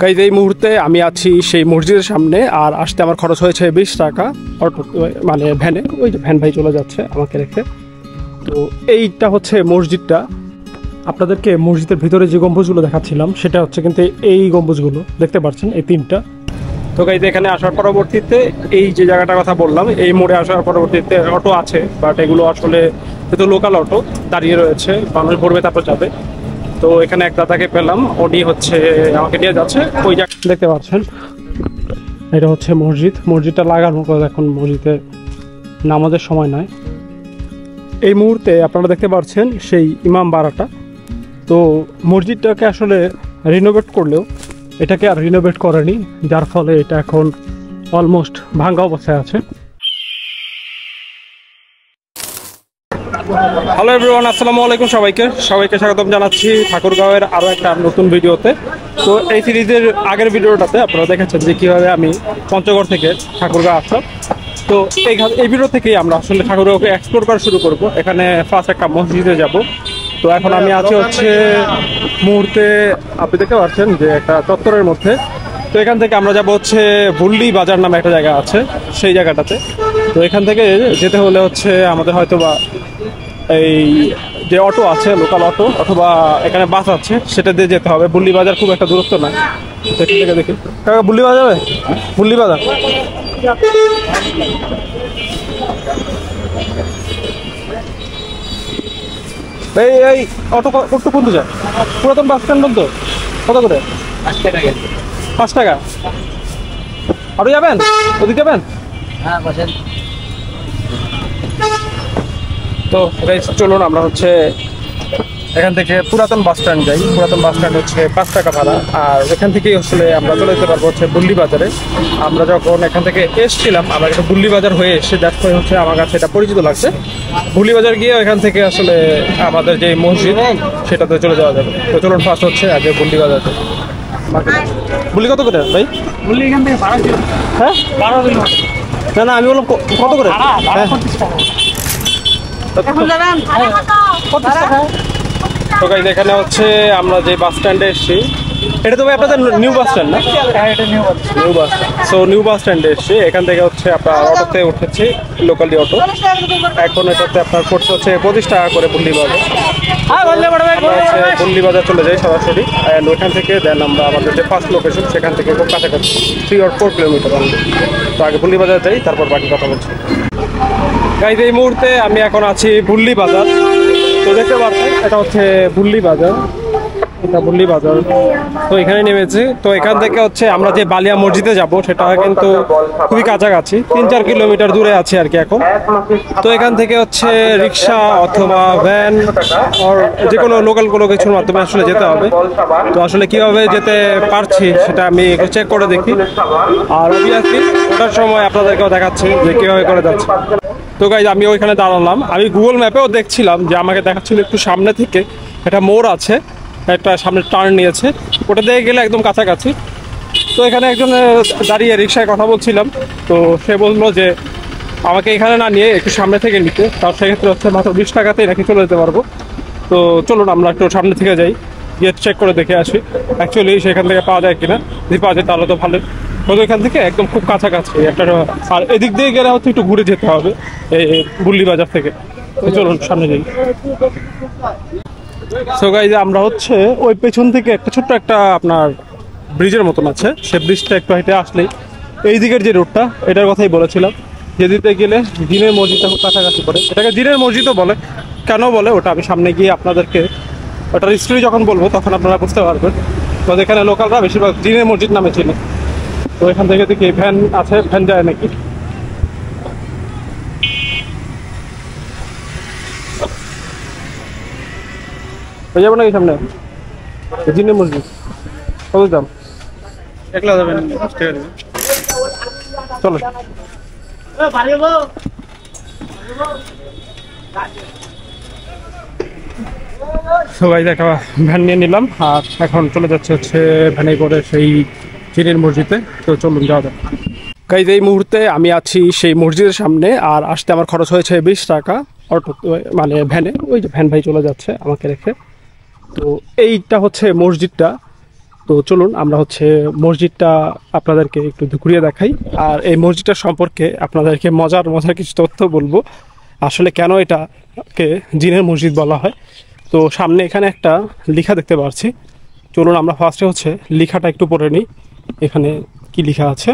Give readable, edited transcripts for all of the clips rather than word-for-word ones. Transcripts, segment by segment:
Guys এই মুহূর্তে আমি আছি সেই মসজিদের সামনে, আর আসতে আমার খরচ হয়েছে 20 টাকা অটো মানে ভ্যানে। ওই যে ভ্যান ভাই চলে যাচ্ছে আমাকে রেখে। তো এইটা হচ্ছে মসজিদটা। আপনাদেরকে মসজিদের ভিতরে যে গম্বুজগুলো দেখাচ্ছিলাম সেটা হচ্ছে কিন্তু এই গম্বুজগুলো দেখতে পাচ্ছেন, এই তিনটা। তো গাইজ এখানে আসার পরবর্তীতে এই যে জায়গাটার কথা বললাম, এই মোড়ে আসার পরবর্তীতে অটো আছে, বাট এগুলো আসলে যেহেতু লোকাল অটো দাঁড়িয়ে রয়েছে, মানুষ ভরবে তারপর যাবে। তো এখানে এক দাদাকে পেলাম, উনি হচ্ছে আমাকে নিয়ে যাচ্ছে ওই জায়গা দেখতে পাচ্ছেন। এটা হচ্ছে মসজিদ, মসজিদটা লাগানো করে এখন মসজিদে নামাজের সময় নয়। এই মুহূর্তে আপনারা দেখতে পাচ্ছেন সেই ইমাম বাড়াটা। তো মসজিদটাকে আসলে রিনোভেট করলেও এটাকে আর রিনোভেট করেনি, যার ফলে এটা এখন অলমোস্ট ভাঙ্গা অবস্থায় আছে। হ্যালো এভরিওয়ান, আসসালামু আলাইকুম। সবাইকে স্বাগতম জানাচ্ছি ঠাকুরগাঁওয়ের আরও একটা নতুন ভিডিওতে। তো এই সিরিজের আগের ভিডিওটাতে আপনারা দেখেছেন যে কীভাবে আমি পঞ্চগড় থেকে ঠাকুরগাঁও আসলাম। তো এই ভিডিও থেকেই আমরা আসলে ঠাকুরগাঁওকে এক্সপ্লোর করা শুরু করব। এখানে ফার্স্ট একটা মসজিদে যাব। তো এখন আমি আছি হচ্ছে মুহূর্তে আপনি দেখতে পাচ্ছেন যে একটা চত্বরের মধ্যে। তো এখান থেকে আমরা যাব হচ্ছে বুল্লি বাজার নামে একটা জায়গা আছে, সেই জায়গাটাতে। তো এখান থেকে যেতে হলে হচ্ছে আমাদের হয়তো বা এই যে অটো আছে লোকাল অটো অথবা এখানে বাস আছে সেটা দিয়ে যেতে হবে। বুল্লি বাজার খুব একটা দূরত্ব নয়। দেখি কাকা বুল্লি বাজার যাবে? বুল্লি বাজার এই অটো কোন যায়? পুরাতন বাস স্ট্যান্ড বলতো কত করে? 5 টাকা। আরো যাবেন? ওদিকে যাবেন? হ্যাঁ বসেন। তো চলুন আমরা হচ্ছে এখান থেকে পুরাতন বাস স্ট্যান্ড যাই। পুরাতন বাস স্ট্যান্ড হচ্ছে 5 টাকা ভাড়া। আর এখান থেকেই আসলে আমরা চলে যেতে পারবো হচ্ছে বুল্লি বাজারে। আমরা যখন এখান থেকে এসছিলাম, আমরা একটা বুল্লি বাজার হয়ে এসে দেখো হচ্ছে আমার কাছে এটা পরিচিত লাগছে। বুল্লি বাজার গিয়ে এখান থেকে আসলে আমাদের যে মসজিদ সেটাতে চলে যাওয়া যাবে। তো চলুন ফার্স্ট হচ্ছে আগে বুল্লি বাজার। বুল্লি কত করে ভাই? বুল্লি এখান থেকে ভাড়া ছিল। হ্যাঁ 12 কিলোমিটার। না আমি বললাম কত করে? তো গাইস এখানে হচ্ছে আমরা যে বাস স্ট্যান্ডে এসেছি, এটা তো ভাই আপনাদের নিউ বাস স্ট্যান্ড না? New bus. So new bus স্ট্যান্ডে এসেছি। এখান থেকে হচ্ছে আপনার অটোতে উঠেছি, লোকালি অটো। এখন এটাতে আপনার পড়ছে হচ্ছে 25 টাকা করে বুল্লি বাজার। বুল্লি বাজার চলে যাই সরাসরি। অ্যান্ড ওইখান থেকে দেন আমরা আমাদের যে ফার্স্ট লোকেশন সেখান থেকে খুব কাছাকাছি 3 or 4 কিলোমিটার। তো আগে বুল্লি বাজার যাই, তারপর বাকি কথা বলছি। গাইজ এই মুহূর্তে আমি এখন আছি বুল্লি বাজার। তো দেখতে পাচ্ছেন এটা হচ্ছে বুল্লি বাজার, এটা বুল্লি বাজার। তো এখানে নেমেছি। তো এখান থেকে হচ্ছে আমরা যে বালিয়া মসজিদে যাব সেটা কিন্তু খুবই কাছাকাছি, 3-4 কিলোমিটার দূরে আছে আর কি এখন। তো এখান থেকে হচ্ছে রিক্সা অথবা ভ্যান আর যে কোনো লোকাল কোনো কিছুর মাধ্যমে আসলে যেতে হবে। তো আসলে কিভাবে যেতে পারছি সেটা আমি চেক করে দেখি, আর অবভিয়াসলি ওটার সময় আপনাদেরকেও দেখাচ্ছি যে কীভাবে করে যাচ্ছে। তো গাইজ আমি ওইখানে দাঁড়ালাম। আমি গুগল ম্যাপেও দেখছিলাম যে আমাকে দেখাচ্ছিল একটু সামনে থেকে একটা মোড় আছে, একটা সামনে টার্ন নিয়েছে, ওটা দিয়ে গেলে একদম কাছাকাছি। তো এখানে একজন দাঁড়িয়ে রিক্সায় কথা বলছিলাম। তো সে বললো যে আমাকে এখানে না নিয়ে একটু সামনে থেকে নিতে, তার সেক্ষেত্রে হচ্ছে মাত্র 20 টাকাতেই নাকি চলে যেতে পারবো। তো চলুন আমরা একটু সামনে থেকে যাই, গিয়ে চেক করে দেখে আসি অ্যাকচুয়ালি সেখান থেকে পাওয়া যায় কিনা। যদি পাওয়া যায় তাহলে তো ভালো। তো এখান থেকে একদম খুব কাছাকাছি একটা, আর এদিক দিয়ে গেলে হচ্ছে একটু ঘুরে যেতে হবে এই বুল্লি বাজার থেকে। তো চলুন সামনে যাই। সো গাইজ আমরা হচ্ছে ওই পেছন থেকে একটা ছোট্ট একটা আপনার ব্রিজের মতন আছে, সে ব্রিজটা একটু হেঁটে আসলেই এই দিকের যে রোডটা এটার কথাই বলেছিলাম। যেদিকে গেলে জিনের মসজিদটা খুব কাছাকাছি পড়ে। এটাকে জিনের মসজিদও বলে। কেন বলে ওটা আমি সামনে গিয়ে আপনাদেরকে ওটার হিস্ট্রি যখন বলবো তখন আপনারা বুঝতে পারবেন। তো এখানে লোকালরা বেশিরভাগ জিনের মসজিদ নামে চিনে। তো এখান থেকে দেখি ভ্যান আছে, ভ্যান যায় নাকি। হয়ে যাবো নাকি সামনে জিনের মসজিদ? কত দাম? 1 লাখ যাবেন? চলো সবাই দেখা ভ্যান নিয়ে নিলাম, আর এখন চলে যাচ্ছে হচ্ছে ভ্যানে করে সেই জিনের মসজিদে। তো চলুন যাওয়া যাক। গাইজ এই মুহূর্তে আমি আছি সেই মসজিদের সামনে, আর আসতে আমার খরচ হয়েছে 20 টাকা অটো মানে ভ্যানে। ওই যে ভ্যান ভাই চলে যাচ্ছে আমাকে রেখে। তো এইটা হচ্ছে মসজিদটা। তো চলুন আমরা হচ্ছে মসজিদটা আপনাদেরকে একটু ঘুরিয়ে দেখাই, আর এই মসজিদটা সম্পর্কে আপনাদেরকে মজার মজার কিছু তথ্য বলবো, আসলে কেন এটাকে জিনের মসজিদ বলা হয়। তো সামনে এখানে একটা লেখা দেখতে পাচ্ছি, চলুন আমরা ফার্স্টে হচ্ছে লেখাটা একটু পড়ে নিই। এখানে কি লেখা আছে,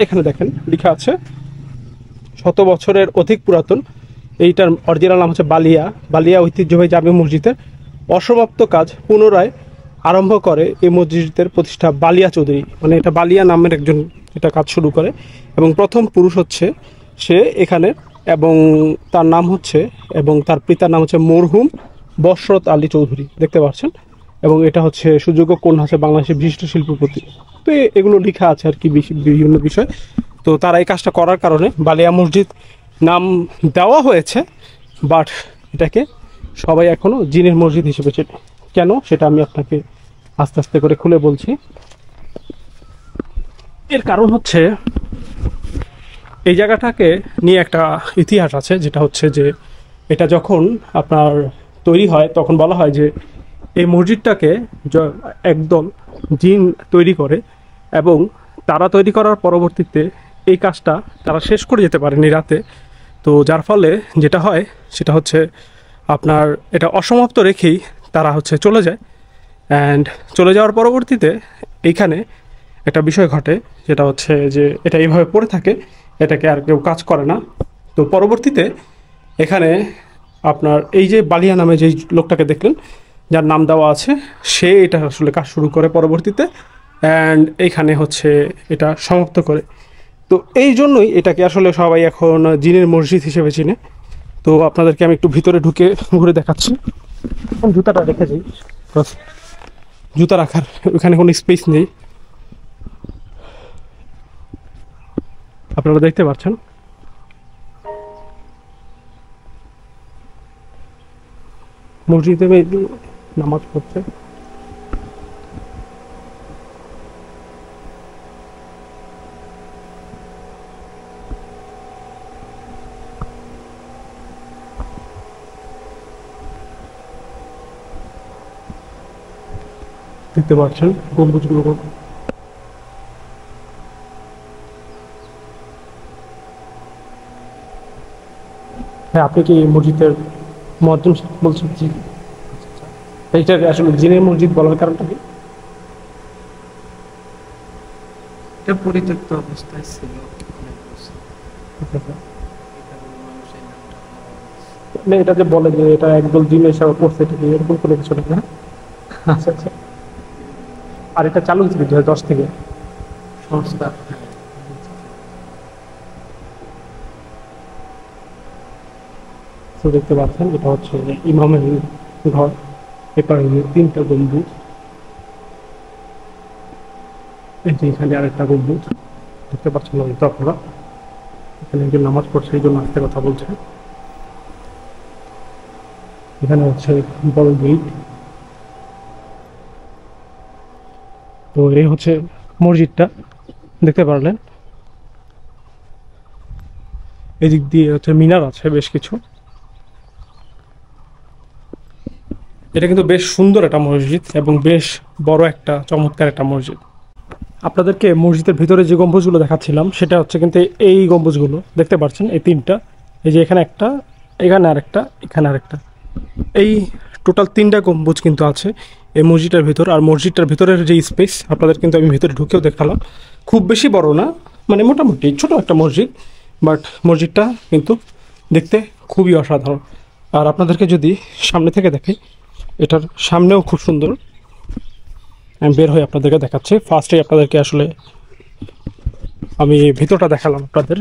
এখানে দেখেন লেখা আছে 100 বছরের অধিক পুরাতন, এইটার অরিজিনাল নাম হচ্ছে বালিয়া ঐতিহ্যবাহী জামে মসজিদের অসমাপ্ত কাজ পুনরায় আরম্ভ করে এই মসজিদের প্রতিষ্ঠা বালিয়া চৌধুরী, মানে এটা বালিয়া নামের একজন এটা কাজ শুরু করে, এবং প্রথম পুরুষ হচ্ছে সে এখানে, এবং তার নাম হচ্ছে, এবং তার পিতার নাম হচ্ছে মরহুম বশরত আলী চৌধুরী, দেখতে পাচ্ছেন। এবং এটা হচ্ছে সুযোগ্য কন্যা হচ্ছে বাংলাদেশের বিশিষ্ট শিল্পপতি। তো এগুলো লেখা আছে আর কি বিভিন্ন বিষয়। তো তারা এই কাজটা করার কারণে বালিয়া মসজিদ নাম দেওয়া হয়েছে, বাট এটাকে সবাই এখনও জিনের মসজিদ হিসেবে চেনে। কেন সেটা আমি আপনাকে আস্তে আস্তে করে খুলে বলছি। এর কারণ হচ্ছে এই জায়গাটাকে নিয়ে একটা ইতিহাস আছে, যেটা হচ্ছে যে এটা যখন আপনার তৈরি হয় তখন বলা হয় যে এই মসজিদটাকে একদল জিন তৈরি করে, এবং তারা তৈরি করার পরবর্তীতে এই কাজটা তারা শেষ করে যেতে পারেনি রাতে। তো যার ফলে যেটা হয় সেটা হচ্ছে আপনার এটা অসমাপ্ত রেখেই তারা হচ্ছে চলে যায়, অ্যান্ড চলে যাওয়ার পরবর্তীতে এইখানে একটা বিষয় ঘটে, যেটা হচ্ছে যে এটা এইভাবে পড়ে থাকে, এটাকে আর কেউ কাজ করে না। তো পরবর্তীতে এখানে আপনার এই যে বালিয়া নামে যেই লোকটাকে দেখলেন, যার নাম দেওয়া আছে, সে এটা আসলে কাজ শুরু করে পরবর্তীতে, অ্যান্ড এইখানে হচ্ছে এটা সমাপ্ত করে। তো এই জন্যই এটাকে আসলে সবাই এখন জিনের মসজিদ হিসেবে চিনে। তো আপনাদেরকে আমি একটু ভিতরে ঢুকে ঘুরে দেখাচ্ছি। জুতাটা রেখে যাই, জুতা রাখার ওখানে কোনো স্পেস নেই, আপনারা দেখতে পাচ্ছেন। মসজিদে নামাজ পড়ছে, দেখতে পাচ্ছেন গম্বুজগুলো। হ্যাঁ, আপনি কি মসজিদের মুয়াজ্জিন বলছেন? জি। এইটা আসলে জিনের মসজিদ বলার কারণটা কি? এটা পরিত্যক্ত অবস্থায় ছিল অনেক বছর। এটা যে বলে যে এটা একদল জিন এসে করছে, এটা কি এরকম কোনো কিছু না? আচ্ছা আচ্ছা। আর এটা চালু হয়েছিল 2010 থেকে সংস্কার। তো দেখতে পাচ্ছেন এটা হচ্ছে ইমামের ঘর, এপারে 3টা গম্বুজ, এই যে এখানে আরেকটা গম্বুজ দেখতে পাচ্ছেন হয়তো আপনারা। এখানে একজন নামাজ পড়ছে, এই জন্য আস্তে কথা বলছে। এখানে হচ্ছে বড় গেট। তো এই হচ্ছে মসজিদটা, দেখতে পারলেন। এদিক দিয়ে হচ্ছে মিনার আছে বেশ কিছু। এটা কিন্তু বেশ সুন্দর একটা মসজিদ, এবং বেশ বড় একটা চমৎকার একটা মসজিদ। আপনাদেরকে মসজিদের ভিতরে যে গম্বুজগুলো দেখাচ্ছিলাম সেটা হচ্ছে কিন্তু এই গম্বুজগুলো দেখতে পাচ্ছেন, এই 3টা, এই যে এখানে একটা, এখানে আরেকটা, এখানে আরেকটা, এই টোটাল 3টা গম্বুজ কিন্তু আছে এই মসজিদটার ভিতর। আর মসজিদটার ভিতরের যে স্পেস আপনাদের কিন্তু আমি ভিতরে ঢুকেও দেখালাম, খুব বেশি বড় না, মানে মোটামুটি ছোট একটা মসজিদ, বাট মসজিদটা কিন্তু দেখতে খুবই অসাধারণ। আর আপনাদেরকে যদি সামনে থেকে দেখাই, এটার সামনেও খুব সুন্দর। আমি বের হয়ে আপনাদেরকে দেখাচ্ছি। ফার্স্টে আপনাদেরকে আসলে আমি ভিতরটা দেখালাম আপনাদের।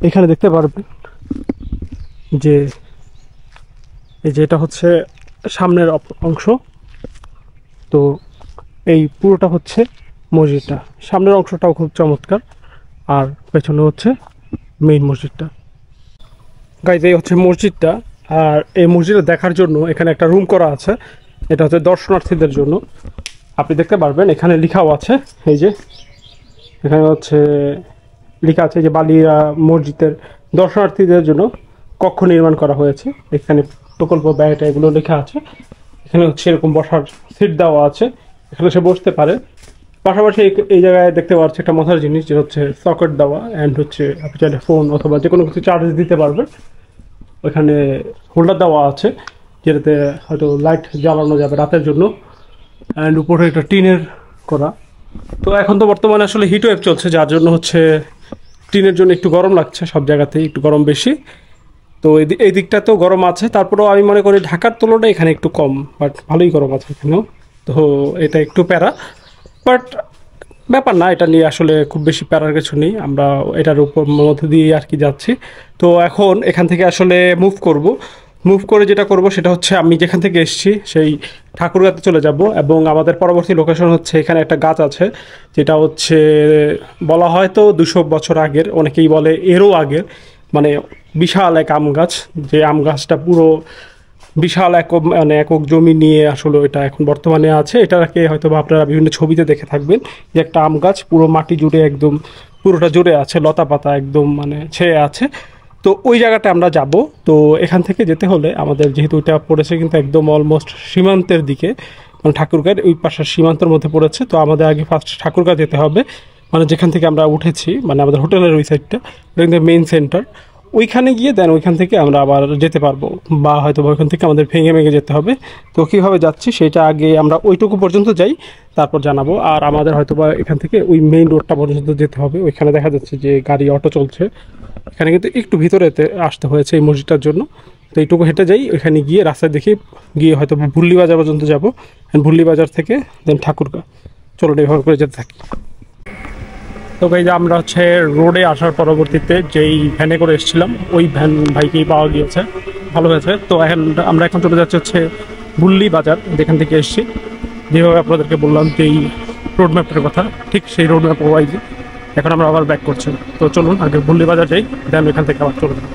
এখানে দেখতে পারবেন যে এই যে এটা হচ্ছে সামনের অংশ। তো এই পুরোটা হচ্ছে মসজিদটা, সামনের অংশটাও খুব চমৎকার, আর পেছনে হচ্ছে মেইন মসজিদটা। গাইজ এই হচ্ছে মসজিদটা, আর এই মসজিদটা দেখার জন্য এখানে একটা রুম করা আছে, এটা হচ্ছে দর্শনার্থীদের জন্য। আপনি দেখতে পারবেন এখানে লেখাও আছে, এই যে এখানে হচ্ছে লেখা আছে যে বালিয়া মসজিদের দর্শনার্থীদের জন্য কক্ষ নির্মাণ করা হয়েছে। এখানে প্রকল্প ব্যয়টা এগুলো লেখা আছে। এখানে হচ্ছে এরকম বসার সিট দেওয়া আছে, এখানে সে বসতে পারে। পাশাপাশি এই জায়গায় দেখতে পাচ্ছি একটা মজার জিনিস, যে হচ্ছে সকেট দেওয়া, অ্যান্ড হচ্ছে আপনি চাইলে ফোন অথবা যে কোনো কিছু চার্জ দিতে পারবেন। ওইখানে হোল্ডার দেওয়া আছে যেটাতে হয়তো লাইট জ্বালানো যাবে রাতের জন্য, অ্যান্ড উপরে একটা টিনের করা। তো এখন তো বর্তমানে আসলে হিট ওয়েভ চলছে, যার জন্য হচ্ছে টিনের জন্য একটু গরম লাগছে, সব জায়গাতেই একটু গরম বেশি। তো এই দিকটাতেও গরম আছে, তারপরেও আমি মনে করি ঢাকার তুলনায় এখানে একটু কম, বাট ভালোই গরম আছে এখানেও। তো এটা একটু প্যারা, বাট ব্যাপার না, এটা নিয়ে আসলে খুব বেশি প্যারার কিছু নেই। আমরা এটার উপর মধ্যে দিয়ে আর কি যাচ্ছি। তো এখন এখান থেকে আসলে মুভ করে যেটা করব সেটা হচ্ছে আমি যেখান থেকে এসেছি সেই ঠাকুরগাঁতে চলে যাব, এবং আমাদের পরবর্তী লোকেশন হচ্ছে এখানে একটা গাছ আছে যেটা হচ্ছে বলা হয় তো 200 বছর আগের, অনেকেই বলে এরও আগের, মানে বিশাল এক আম গাছ। যে আম গাছটা পুরো বিশাল একক জমি নিয়ে আসলে এটা এখন বর্তমানে আছে। এটাকে হয়তো বা আপনারা বিভিন্ন ছবিতে দেখে থাকবেন, যে একটা আম গাছ পুরো মাটি জুড়ে একদম পুরোটা জুড়ে আছে, লতা পাতা একদম মানে ছেয়ে আছে। তো ওই জায়গাটা আমরা যাব। তো এখান থেকে যেতে হলে আমাদের, যেহেতু এটা পড়েছে কিন্তু একদম অলমোস্ট সীমান্তের দিকে, মানে ঠাকুরগাঁর ওই পাশের সীমান্তের মধ্যে পড়েছে, তো আমাদের আগে ফার্স্ট ঠাকুরগাঁ যেতে হবে, মানে যেখান থেকে আমরা উঠেছি, মানে আমাদের হোটেলের ওই সাইডটা, ওটা কিন্তু মেইন সেন্টার। ওইখানে গিয়ে দেন ওইখান থেকে আমরা আবার যেতে পারবো, বা হয়তো ওইখান থেকে আমাদের ভেঙে যেতে হবে। তো কীভাবে যাচ্ছি সেটা আগে আমরা ওইটুকু পর্যন্ত যাই, তারপর জানাবো। আর আমাদের হয়তো বা এখান থেকে ওই মেইন রোডটা পর্যন্ত যেতে হবে। ওইখানে দেখা যাচ্ছে যে গাড়ি অটো চলছে, এখানে কিন্তু একটু ভিতরেতে আসতে হয়েছে এই মসজিদটার জন্য। তো এইটুকু হেঁটে যাই, ওইখানে গিয়ে রাস্তায় দেখি গিয়ে হয়তো ভুল্লি বাজার পর্যন্ত যাবো, ভুল্লি বাজার থেকে দেন ঠাকুরগাঁ। চলো এইভাবে করে যেতে থাকি। তো গাইজ আমরা হচ্ছে রোডে আসার পরবর্তীতে যেই ভ্যানে করে এসেছিলাম ওই ভ্যান ভাইকেই পাওয়া গিয়েছে, ভালো হয়েছে। তো আমরা এখন চলে যাচ্ছি হচ্ছে ভুল্লি বাজার, যেখান থেকে এসেছি। যেভাবে আপনাদেরকে বললাম যে এই রোড ম্যাপটার কথা, ঠিক সেই রোড ম্যাপ ওয়াইজে এখন আমরা আবার ব্যাক করছি। তো চলুন আগে ভুল্লি বাজার যাই, দেন এখান থেকে আবার চলে যাবো।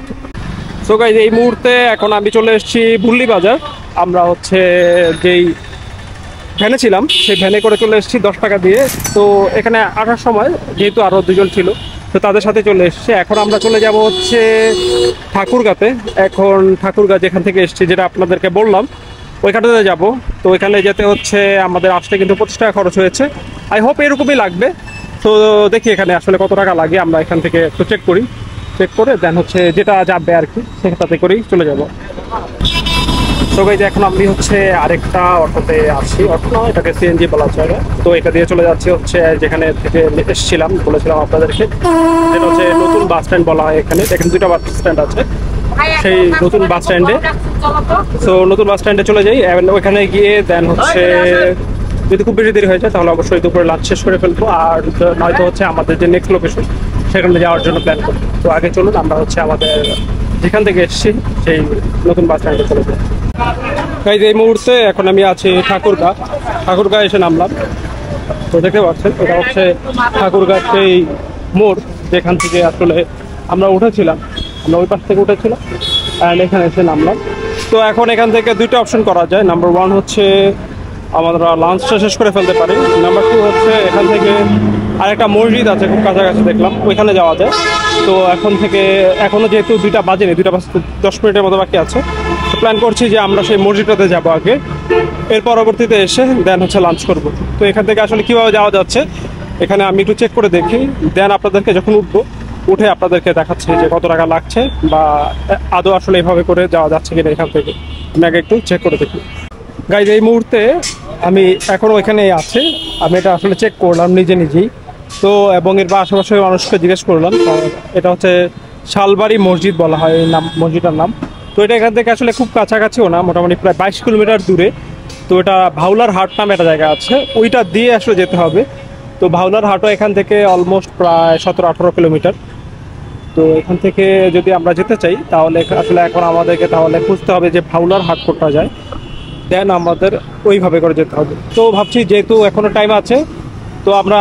সো গাইজ এই মুহূর্তে এখন আমি চলে এসেছি ভুল্লি বাজার। আমরা হচ্ছে যেই ভ্যানে ছিলাম সেই ভ্যানে করে চলে এসেছি 10 টাকা দিয়ে। তো এখানে আসার সময় যেহেতু আরও দুজন ছিল, তো তাদের সাথে চলে এসেছি। এখন আমরা চলে যাব হচ্ছে ঠাকুরগাঁতে। এখন ঠাকুরগাঁ যেখান থেকে এসেছি, যেটা আপনাদেরকে বললাম, ওইখানটাতে যাব। তো ওইখানে যেতে হচ্ছে আমাদের আসতে কিন্তু 25 টাকা খরচ হয়েছে। আই হোপ এরকমই লাগবে। তো দেখি এখানে আসলে কত টাকা লাগে, আমরা এখান থেকে একটু চেক করে দেন হচ্ছে যেটা যাবে আর কি সেটাতে করেই চলে যাব। তো গাইজ এখন আমি হচ্ছে আরেকটা অটোতে আছি, অটো না এটাকে সিএনজি বলা চলে। তো এটা দিয়ে চলে যাচ্ছি হচ্ছে যেখানে থেকে এসেছিলাম, বলেছিলাম আপনাদেরকে, যেটা হচ্ছে নতুন বাস স্ট্যান্ড বলা হয়। এখানে 2টা বাস স্ট্যান্ড আছে, সেই নতুন বাস স্ট্যান্ডে। তো নতুন বাস স্ট্যান্ডে চলে যাই, ওইখানে গিয়ে দেন হচ্ছে যদি খুব বেশি দেরি হয়ে যায় তাহলে অবশ্যই দুপুরে লাঞ্চ শেষ করে ফেলবো, আর নয়তো হচ্ছে আমাদের যে নেক্সট লোকেশন সেখানে যাওয়ার জন্য প্ল্যান করি। তো আগে চলুন আমরা হচ্ছে আমাদের যেখান থেকে এসেছি সেই নতুন বাস স্ট্যান্ডে চলে যাই। গাইজ এই মুহূর্তে এখন আমি আছি ঠাকুরগাঁ এসে নামলাম। তো দেখতে পাচ্ছেন এটা হচ্ছে ঠাকুরগাঁ সেই মোড় যেখান থেকে আসলে আমরা উঠেছিলাম, আমরা ওই পাশ থেকে উঠেছিলাম অ্যান্ড এখানে এসে নামলাম। তো এখন এখান থেকে 2টা অপশন করা যায়। নাম্বার 1 হচ্ছে আমরা লাঞ্চটা শেষ করে ফেলতে পারি। নাম্বার 2 হচ্ছে এখান থেকে আরেকটা মসজিদ আছে খুব কাছাকাছি দেখলাম, ওইখানে যাওয়া যায়। তো এখন থেকে এখনও যেহেতু 2টা বাজেনি, 2টা বাজতে 10 মিনিটের মতো বাকি আছে, তো প্ল্যান করছি যে আমরা সেই মসজিদটাতে যাবো আগে, এর পরবর্তীতে এসে দেন হচ্ছে লাঞ্চ করব। তো এখান থেকে আসলে কীভাবে যাওয়া যাচ্ছে এখানে আমি একটু চেক করে দেখি, দেন আপনাদেরকে যখন উঠে আপনাদেরকে দেখাচ্ছি যে কত টাকা লাগছে, বা আদৌ আসলে এইভাবে করে যাওয়া যাচ্ছে কিনা এখান থেকে। আমি আগে একটু চেক করে দেখি। গাইজ এই মুহূর্তে আমি এখনও ওইখানেই আছি, আমি এটা আসলে চেক করলাম নিজেই। তো এবং এর আশেপাশে মানুষকে জিজ্ঞেস করলাম, এটা হচ্ছে শালবাড়ি মসজিদ বলা হয় এই নাম, মসজিদটার নাম। তো এটা এখান থেকে আসলে খুব কাছাকাছিও না, মোটামুটি প্রায় 22 কিলোমিটার দূরে। তো এটা ভাউলার হাট নামে একটা জায়গা আছে, ওইটা দিয়ে আসলে যেতে হবে। তো ভাউলার হাটও এখান থেকে অলমোস্ট প্রায় 17-18 কিলোমিটার। তো এখান থেকে যদি আমরা যেতে চাই তাহলে আসলে এখন আমাদেরকে তাহলে খুঁজতে হবে যে ভাউলার হাট কোথায় যায়, দেন আমাদের ওইভাবে করে যেতে হবে। তো ভাবছি যেহেতু এখনও টাইম আছে, তো আমরা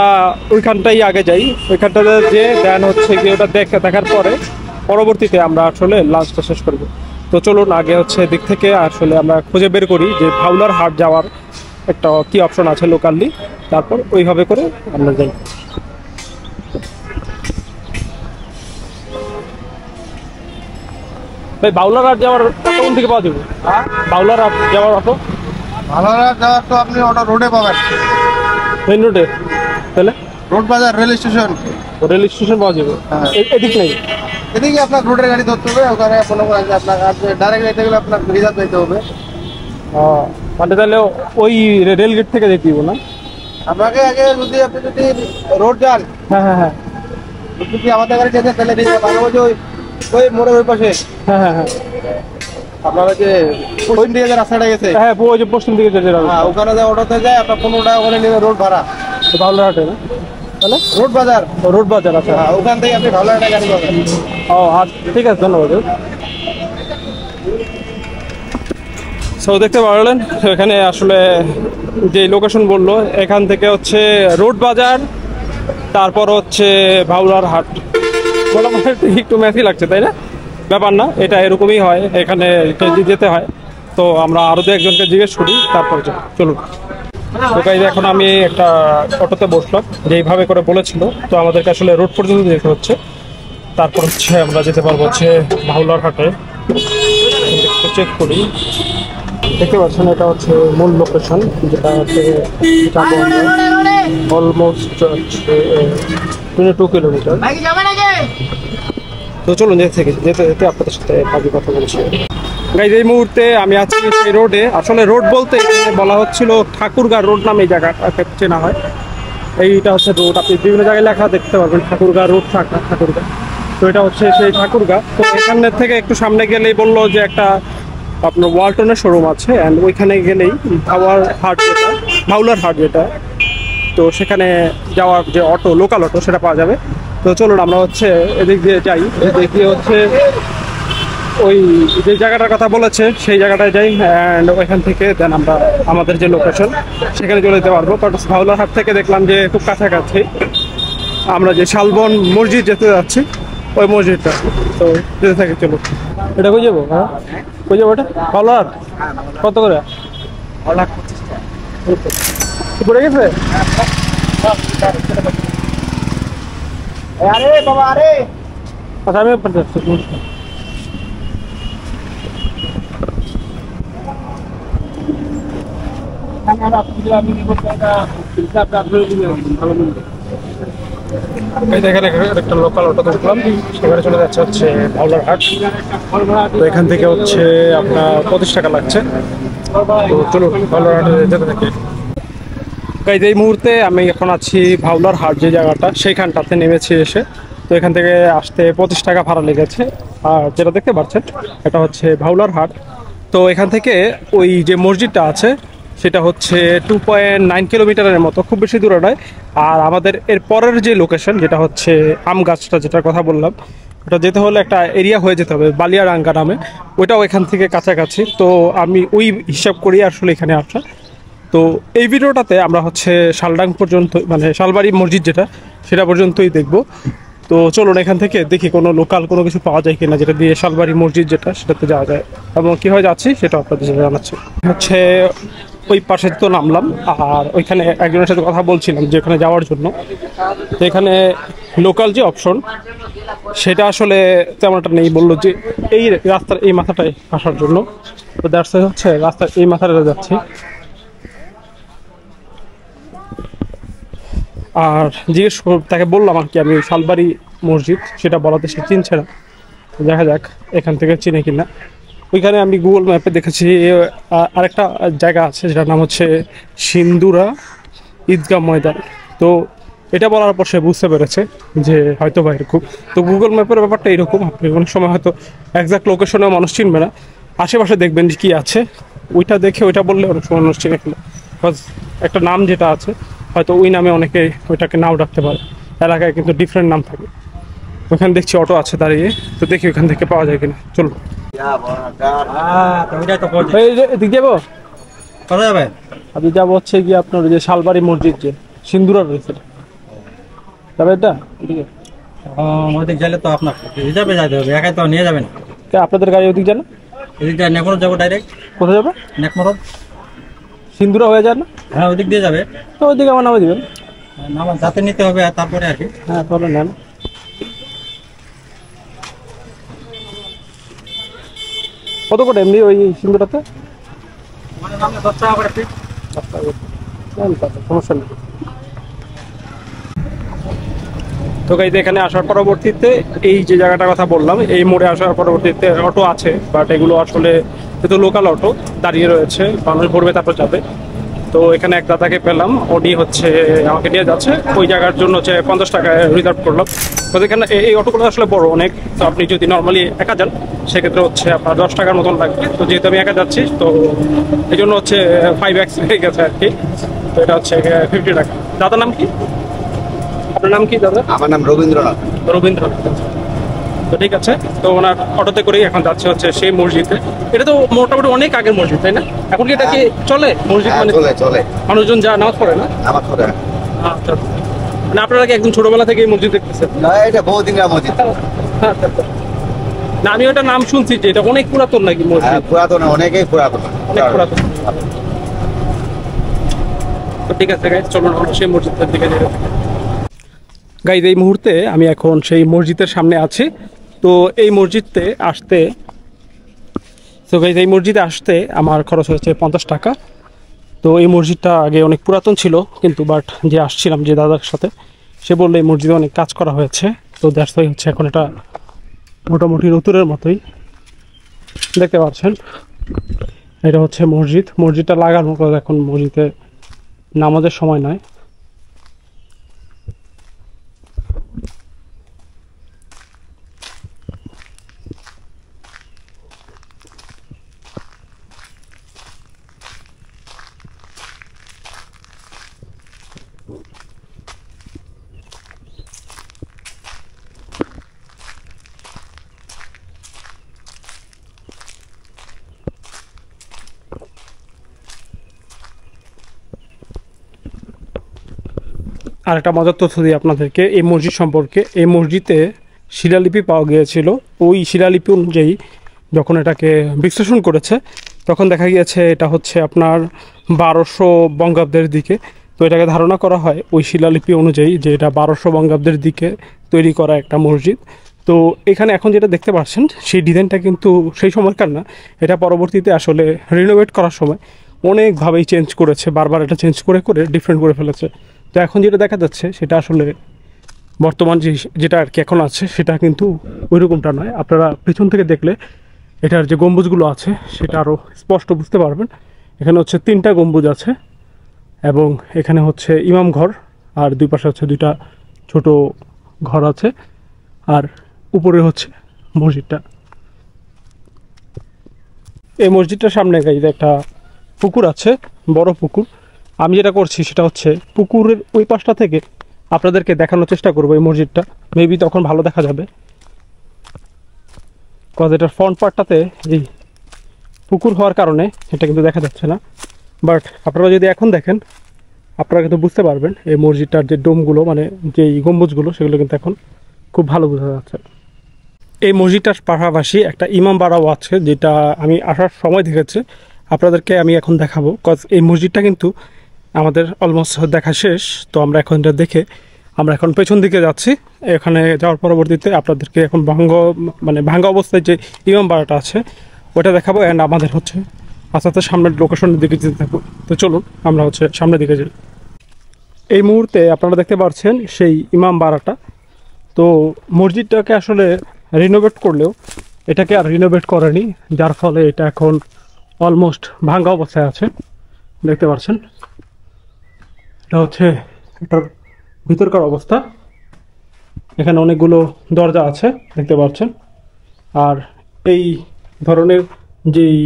ওইখানটাই আগে যাই, ওইখানটাতে যে দেন হচ্ছে গিয়ে ওটা দেখার পরে পরবর্তীতে আমরা আসলে লাঞ্চটা শেষ করব। তো চলুন আগে হচ্ছে দিক থেকে আসলে আমরা খুঁজে বের করি যে ভাউলার হাট যাওয়ার একটা কী অপশন আছে লোকালি, তারপর ওইভাবে করে আমরা যাই। ভাই বাউলার হাট যাওয়ার অটো কোন থেকে পাওয়া যাবে? বাউলার হাট যাওয়ার অটো ভালোরা যাওয়ার তো আপনি ওটা রোডে পাবেন, মেন রোডে, তাহলে রোড বাজার রেল স্টেশন। রেল স্টেশন পাওয়া যাবে, হ্যাঁ। এদিক নেই? এদিকে আপনার রোডের গাড়ি ধরতে হবে, ওখানে মনে করেন যে আপনার ডাইরেক্ট যেতে গেলে আপনার রিজার্ভ যেতে হবে। মানে তাহলে ওই রেল গেট থেকে যেতে দিব না? আপনাকে আগে যদি আপনি যদি রোড যান, হ্যাঁ হ্যাঁ হ্যাঁ যদি আমাদের গাড়ি যেতে তাহলে রিজার্ভ পাবো যে ওই মোড়ের ওই পাশে হ্যাঁ হ্যাঁ হ্যাঁ আপনারা যে পশ্চিম দিকে যে রাস্তাটা গেছে, হ্যাঁ ওই যে পশ্চিম দিকে যেতে হবে, হ্যাঁ ওখানে যে অটোতে যায় আপনার 15 টাকা করে নেবে রোড ভাড়া। বাউলার হাটে না? তাহলে রোড বাজার, রোড বাজার আছে। হ্যাঁ ওখান থেকে আপনি ভালো একটা গাড়ি পাবেন। ও আচ্ছা ঠিক আছে, ধন্যবাদ। সো দেখতে পারলেন এখানে আসলে যে লোকেশন বললো, এখান থেকে হচ্ছে রোড বাজার, তারপর হচ্ছে ভাউলার হাট। মোটামুটি একটু ম্যাথই লাগছে, তাই না? ব্যাপার না, এটা এরকমই হয়, এখানে যেতে হয়। তো আমরা আরও দু একজনকে জিজ্ঞেস করি, তারপর চলুন। তো গাইজ এখন আমি একটা অটোতে বসলাম, যেইভাবে করে বলেছিল। তো আমাদেরকে আসলে রোড পর্যন্ত যেতে হচ্ছে, তারপর হচ্ছে আমরা যেতে পারবো হচ্ছে ভাউলার হাটে। একটু চেক করি, দেখতে পাচ্ছেন এটা হচ্ছে মূল লোকেশন, যেটা হচ্ছে অলমোস্ট 22 কিলোমিটার। তো চলুন যেতে যেতে আপনাদের সাথে বাকি কথা বলছি। গাইজ এই মুহূর্তে আমি আছি সেই রোডে। আসলে রোড বলতে বলা হচ্ছিল ঠাকুরগাঁ রোড নামে এই জায়গাটাকে চেনা হয়। এইটা হচ্ছে রোড, আপনি বিভিন্ন জায়গায় লেখা দেখতে পারবেন ঠাকুরগাঁ রোড, ঠাকুরগাঁ। তো এটা হচ্ছে সেই ঠাকুরগাঁ। তো এখানের থেকে একটু সামনে গেলেই বললো যে একটা আপনার ওয়ালটনের শোরুম আছে, অ্যান্ড ওইখানে গেলেই ভাউলার হাট যেটা, তো সেখানে যাওয়ার যে অটো, লোকাল অটো, সেটা পাওয়া যাবে। তো চলুন আমরা হচ্ছে এদিক দিয়ে যাই, এদিক দিয়ে হচ্ছে ওই যে জায়গাটার কথা বলেছে সেই জায়গাটায় যাই, অ্যান্ড ওইখান থেকে দেন আমরা আমাদের যে লোকেশন সেখানে চলে যেতে পারবো। কারণ ভাউলার হাট থেকে দেখলাম যে খুব কাছাকাছি আমরা যে শালবন মসজিদ যেতে যাচ্ছি, ওই মসজিদটা। তো যেতে থাকি, চলুন। এটা কই যাবো? হ্যাঁ কই যাবো? এটা ভাউলার কত করে? পড়ে গেছে? আরে বাবা, আরে আচ্ছা আমি এখানে একটা লোকাল অটো দেখলাম, সেখানে চলে যাচ্ছে হচ্ছে ভাউলার হাট। তো এখান থেকে হচ্ছে আপনার 25 টাকা লাগছে। তো চলুন ভাউলার হাটে যেতে থাকি। গাইজ এই মুহূর্তে আমি এখন আছি ভাউলার হাট যে জায়গাটা, সেইখানটাতে নেমেছি এসে। তো এখান থেকে আসতে 25 টাকা ভাড়া লেগেছে। আর যেটা দেখতে পাচ্ছেন এটা হচ্ছে ভাউলার হাট। তো এখান থেকে ওই যে মসজিদটা আছে সেটা হচ্ছে 2.9 কিলোমিটারের মতো, খুব বেশি দূরে নয়। আর আমাদের এর পরের যে লোকেশন, যেটা হচ্ছে আম গাছটা, যেটার কথা বললাম, ওটা যেতে হলে একটা এরিয়া হয়ে যেতে হবে বালিয়ারাঙ্গা নামে, ওইটাও এখান থেকে কাছাকাছি। তো আমি ওই হিসাব করি আসলে এখানে আসা। তো এই ভিডিওটাতে আমরা হচ্ছে শালডাং পর্যন্ত, মানে শালবাড়ি মসজিদ যেটা, সেটা পর্যন্তই দেখব। তো চলুন এখান থেকে দেখি কোনো লোকাল কোনো কিছু পাওয়া যায় কিনা, যেটা দিয়ে শালবাড়ি মসজিদ যেটা, সেটাতে যাওয়া যায়। এবং কীভাবে যাচ্ছি সেটা আপনাদের সাথে জানাচ্ছি। হচ্ছে ওই পাশে তো নামলাম, আর ওইখানে একজনের সাথে কথা বলছিলাম যে ওখানে যাওয়ার জন্য। তো এখানে লোকাল যে অপশন সেটা আসলে তেমন একটা নেই, বললো যে এই রাস্তার এই মাথাটায় আসার জন্য। তো দ্যাটস হচ্ছে রাস্তার এই মাথাটা যাচ্ছি। আর জিজ্ঞেস তাকে বললাম আর কি আমি শালবাড়ি মসজিদ, সেটা বলাতে সে চিনছে না। দেখা যাক এখান থেকে চিনে কিনা। ওইখানে আমি গুগল ম্যাপে দেখেছি আরেকটা জায়গা আছে যেটার নাম হচ্ছে সিন্দুরা ঈদগাহ ময়দান। তো এটা বলার পর সে বুঝতে পেরেছে যে হয়তো বা এরকম। তো গুগল ম্যাপের ব্যাপারটা এরকম, আপনি অনেক সময় হয়তো একজ্যাক্ট লোকেশনেও মানুষ চিনবে না, আশেপাশে দেখবেন যে কী আছে, ওইটা দেখে ওইটা বললে অনেক সময় মানুষ চিনে ফেলে। বিকজ একটা নাম যেটা আছে হয়তো ওই নামে অনেকে ওইটাকে নাও ডাকতে পারে, এলাকায় কিন্তু ডিফারেন্ট নাম থাকে। ওখানে দেখছি অটো আছে দাঁড়িয়ে, তো দেখি ওখান থেকে পাওয়া যায় কিনা। চলো এদিক যাবো, কোথায় যাবেন? আপনি যাবো হচ্ছে গিয়ে আপনার যে শালবাড়ি মসজিদ যে সিন্দুরা রয়েছে, যাবে এটা এদিকে? ওদিক গেলে তো আপনার রিজার্ভে যাইতে হবে, একাই তো নিয়ে যাবেন। আপনাদের গাড়ি ওদিক যায় না? এদিক যায় নেকমরদ যাবো ডাইরেক্ট। কোথায় যাবে? নেকমরদ সিন্দুরা হয়ে যায় না? হ্যাঁ ওদিক দিয়ে যাবে। তো ওইদিকে আমার নামে দিবেন। নামাজ যাতে নিতে হবে আর তারপরে আর কি। হ্যাঁ তাহলে নেন। কত করে এমনি ওই সিন্দুরাতে? মানে আমরা 10 টাকা করে পিস। সমস্যা নেই। তো গাইজ এখানে আসার পরবর্তীতে এই যে জায়গাটার কথা বললাম, এই মোড়ে আসার পরবর্তীতে অটো আছে, বাট এগুলো আসলে যেহেতু লোকাল অটো দাঁড়িয়ে রয়েছে, মানুষ ভরবে তারপর যাবে। তো এখানে এক দাদাকে পেলাম, উনি হচ্ছে আমাকে নিয়ে যাচ্ছে ওই জায়গার জন্য হচ্ছে 50 টাকায় রিজার্ভ করলাম। তো এখানে এই অটোগুলো আসলে বড় অনেক, তো আপনি যদি নর্মালি একা যান সেক্ষেত্রে হচ্ছে আপনার 10 টাকার মতন লাগবে। তো যেহেতু আমি একা যাচ্ছি তো এই জন্য হচ্ছে 5x হয়ে গেছে আর কি। তো এটা হচ্ছে 50 টাকা। দাদার নাম কি? আপনার নাম কি দাদা? আমার নাম রবীন্দ্রনাথ। রবীন্দ্রনাথ। তো ঠিক আছে, তো ওনার অটোতে করেই এখন যাচ্ছে হচ্ছে সেই মসজিদে। এটা তো মোটামুটি অনেক আগের মসজিদ, তাই না? এখন কি এটা কি চলে মসজিদ? মানে চলে মানুষজন যা নামাজ পড়ে না? আমার করে আচ্ছা, মানে আপনারা কি একদম ছোটবেলা থেকে এই মসজিদ দেখতেছেন? না, এটা বহুদিনের মসজিদ। আচ্ছা। না, আমি ওটা নাম শুনছি যে এটা অনেক পুরাতন নাকি মসজিদ? পুরাতন, অনেকেই পুরাতন, অনেক পুরাতন। তো ঠিক আছে গাইজ, চলুন আমরা সেই মসজিদের দিকে যাই। গাইজ এই মুহূর্তে আমি এখন সেই মসজিদের সামনে আছি। তো এই মসজিদে আসতে এই মসজিদে আসতে আমার খরচ হয়েছে 50 টাকা। তো এই মসজিদটা আগে অনেক পুরাতন ছিল, কিন্তু বাট যে আসছিলাম যে দাদার সাথে, সে বললে এই মসজিদে অনেক কাজ করা হয়েছে। তো দ্যাটস ওয়াই হচ্ছে এখন এটা মোটামুটি নতুনের মতোই দেখতে পাচ্ছেন। এটা হচ্ছে মসজিদটা লাগানো, এখন মসজিদে নামাজের সময় নয়। আর একটা মজার তথ্য দিই আপনাদেরকে এই মসজিদ সম্পর্কে। এই মসজিদে শিলালিপি পাওয়া গিয়েছিল। ওই শিলালিপি অনুযায়ী যখন এটাকে বিশ্লেষণ করেছে তখন দেখা গিয়েছে এটা হচ্ছে আপনার 1200 বঙ্গাব্দের দিকে। তো এটাকে ধারণা করা হয় ওই শিলালিপি অনুযায়ী যে এটা 1200 বঙ্গাব্দের দিকে তৈরি করা একটা মসজিদ। তো এখানে এখন যেটা দেখতে পাচ্ছেন সেই ডিজাইনটা কিন্তু সেই সময়কার না, এটা পরবর্তীতে আসলে রিনোভেট করার সময় অনেকভাবেই চেঞ্জ করেছে, বারবার এটা চেঞ্জ করে করে ডিফারেন্ট করে ফেলেছে। তো এখন যেটা দেখা যাচ্ছে সেটা আসলে বর্তমান যেটা আর কি এখন আছে সেটা কিন্তু ওই রকমটা নয়। আপনারা পেছন থেকে দেখলে এটার যে গম্বুজগুলো আছে সেটা আরও স্পষ্ট বুঝতে পারবেন। এখানে হচ্ছে 3টা গম্বুজ আছে এবং এখানে হচ্ছে ইমাম ঘর, আর দুই পাশে হচ্ছে 2টা ছোট ঘর আছে, আর উপরে হচ্ছে মসজিদটা। এই মসজিদটার সামনে গাইতে একটা পুকুর আছে, বড় পুকুর। আমি যেটা করছি সেটা হচ্ছে পুকুরের ওই পাশটা থেকে আপনাদেরকে দেখানোর চেষ্টা করবো এই মসজিদটা, মেবি তখন ভালো দেখা যাবে। কজ এটার ফ্রন্ট পার্টটাতে এই পুকুর হওয়ার কারণে এটা কিন্তু দেখা যাচ্ছে না, বাট আপনারা যদি এখন দেখেন আপনারা কিন্তু বুঝতে পারবেন এই মসজিদটার যে ডোমগুলো মানে যেই গম্বুজগুলো সেগুলো কিন্তু এখন খুব ভালো বোঝা যাচ্ছে। এই মসজিদটার পাশাপাশি একটা ইমাম বাড়াও আছে, যেটা আমি আসার সময় দেখেছি, আপনাদেরকে আমি এখন দেখাবো। কজ এই মসজিদটা কিন্তু আমাদের অলমোস্ট দেখা শেষ। তো আমরা এখন এটা দেখে আমরা এখন পেছন দিকে যাচ্ছি। এখানে যাওয়ার পরবর্তীতে আপনাদেরকে এখন ভাঙ্গা অবস্থায় যে ইমাম বাড়াটা আছে ওটা দেখাবো, অ্যান্ড আমাদের হচ্ছে আস্তে আস্তে সামনের লোকেশনের দিকে যেতে থাকবো। তো চলুন আমরা হচ্ছে সামনের দিকে যাই। এই মুহূর্তে আপনারা দেখতে পাচ্ছেন সেই ইমাম বাড়াটা। তো মসজিদটাকে আসলে রিনোভেট করলেও এটাকে আর রিনোভেট করেনি, যার ফলে এটা এখন অলমোস্ট ভাঙ্গা অবস্থায় আছে। দেখতে পাচ্ছেন এটা হচ্ছে এটার ভিতরকার অবস্থা। এখানে অনেকগুলো দরজা আছে দেখতে পাচ্ছেন, আর এই ধরনের যেই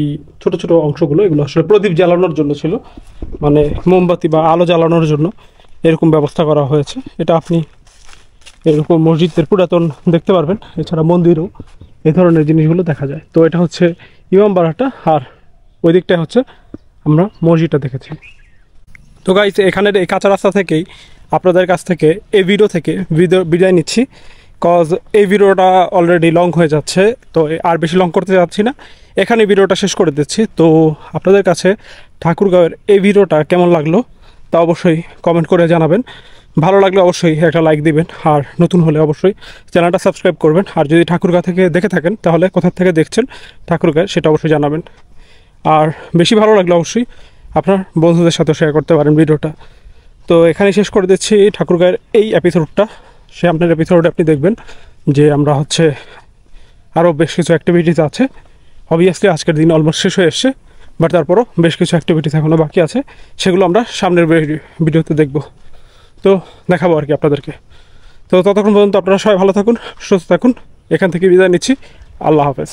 ছোট ছোট অংশগুলো এগুলো আসলে প্রদীপ জ্বালানোর জন্য ছিল, মানে মোমবাতি বা আলো জ্বালানোর জন্য এরকম ব্যবস্থা করা হয়েছে। এটা আপনি এরকম মসজিদের পুরাতন দেখতে পারবেন, এছাড়া মন্দিরও এই ধরনের জিনিসগুলো দেখা যায়। তো এটা হচ্ছে ইমাম বাড়াটা, আর ওই দিকটায় হচ্ছে আমরা মসজিদটা দেখেছি। তো গাইস এখানের এই কাঁচা রাস্তা থেকেই আপনাদের কাছ থেকে এই ভিডিও থেকে বিদায় নিচ্ছি, কজ এই ভিডিওটা অলরেডি লং হয়ে যাচ্ছে। তো আর বেশি লং করতে যাচ্ছি না, এখানে ভিডিওটা শেষ করে দিচ্ছি। তো আপনাদের কাছে ঠাকুরগাঁওয়ের এই ভিডিওটা কেমন লাগলো তা অবশ্যই কমেন্ট করে জানাবেন। ভালো লাগলে অবশ্যই একটা লাইক দিবেন, আর নতুন হলে অবশ্যই চ্যানেলটা সাবস্ক্রাইব করবেন। আর যদি ঠাকুরগাঁ থেকে দেখে থাকেন তাহলে কোথা থেকে দেখছেন ঠাকুরগাঁ সেটা অবশ্যই জানাবেন। আর বেশি ভালো লাগলে অবশ্যই আপনার বন্ধুদের সাথে শেয়ার করতে পারেন ভিডিওটা। তো এখানে শেষ করে দিচ্ছি ঠাকুরগাঁয়ের এই এপিসোডটা। আপনার এপিসোডে আপনি দেখবেন যে আমরা হচ্ছে আরও বেশ কিছু অ্যাক্টিভিটিস আছে। অবভিয়াসলি আজকের দিন অলমোস্ট শেষ হয়ে এসছে, বাট তারপরও বেশ কিছু অ্যাক্টিভিটিস এখনও বাকি আছে, সেগুলো আমরা সামনের ভিডিওতে দেখব। তো দেখাবো আর কি আপনাদেরকে। তো ততক্ষণ পর্যন্ত আপনারা সবাই ভালো থাকুন, সুস্থ থাকুন। এখান থেকে বিদায় নিচ্ছি। আল্লাহ হাফেজ।